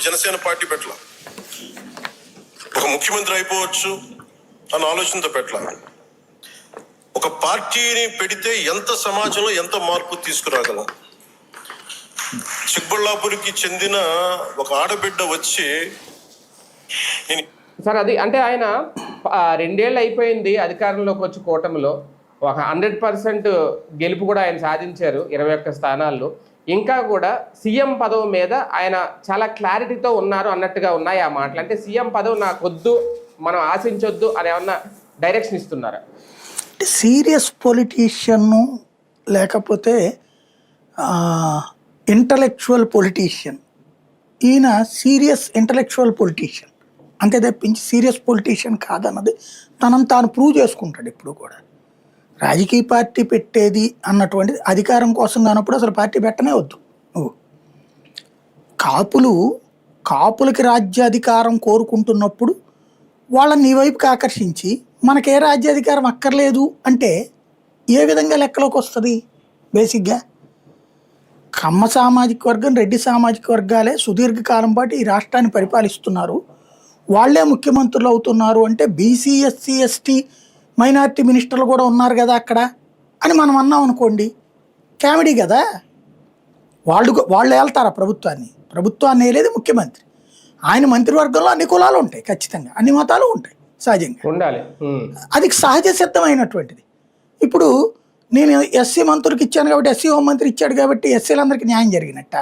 Janasena party పెట్టల ఒక ముఖ్యమంత్రి అయిపోవచ్చు అన్న ఆలోచనతో పెట్టల ఒక పార్టీని పెడితే ఎంత సమాజంలో ఎంత మార్పు తీసుకురాగలం. చిక్బళ్ళాపురికి చెందిన ఒక ఆడబిడ్డ వచ్చి సార్ అది అంటే ఆయన 2 ఏళ్ళు అయిపోయింది అధికారంలోకి వచ్చి కూటమిలో ఒక 100% గెలుపు కూడా ఆయన సాధించారు 21 స్థానాల్లో. ఇంకా కూడా సీఎం పదవి మీద ఆయన చాలా క్లారిటీతో ఉన్నారు అన్నట్టుగా ఉన్నాయి ఆ మాటలు. అంటే సీఎం పదవి నాకు వద్దు, మనం ఆశించొద్దు అని ఏమన్నా డైరెక్షన్ ఇస్తున్నారా? సీరియస్ పొలిటీషియన్ను లేకపోతే ఇంటలెక్చువల్ పొలిటీషియన్, ఈయన సీరియస్ ఇంటలెక్చువల్ పొలిటీషియన్ అంతే తప్పించి సీరియస్ పొలిటీషియన్ కాదన్నది తనను తాను ప్రూవ్ చేసుకుంటాడు. ఇప్పుడు కూడా రాజకీయ పార్టీ పెట్టేది అన్నటువంటిది అధికారం కోసం కానప్పుడు అసలు పార్టీ పెట్టనే వద్దు. నువ్వు కాపులకి రాజ్యాధికారం కోరుకుంటున్నప్పుడు వాళ్ళని నీ వైపుకి ఆకర్షించి మనకే రాజ్యాధికారం అక్కర్లేదు అంటే ఏ విధంగా లెక్కలోకి వస్తుంది? బేసిక్గా కమ్మ సామాజిక వర్గం, రెడ్డి సామాజిక వర్గాలే సుదీర్ఘకాలం పాటు ఈ రాష్ట్రాన్ని పరిపాలిస్తున్నారు, వాళ్లే ముఖ్యమంత్రులు అవుతున్నారు అంటే బీసీ, ఎస్సీ, ఎస్టీ, మైనారిటీ మినిస్టర్లు కూడా ఉన్నారు కదా అక్కడ అని మనం అన్నాం అనుకోండి, కామెడీ కదా. వాళ్ళు వెళ్తారా ప్రభుత్వాన్ని వేయలేదు ముఖ్యమంత్రి. ఆయన మంత్రివర్గంలో అన్ని కులాలు ఉంటాయి, ఖచ్చితంగా అన్ని మతాలు ఉంటాయి, సహజంగా ఉండాలి. అది సహజ సిద్ధమైనటువంటిది. ఇప్పుడు నేను ఎస్సీ మంత్రికి ఇచ్చాను కాబట్టి, ఎస్సీ హోంమంత్రి ఇచ్చాడు కాబట్టి ఎస్సీలందరికీ న్యాయం జరిగినట్ట?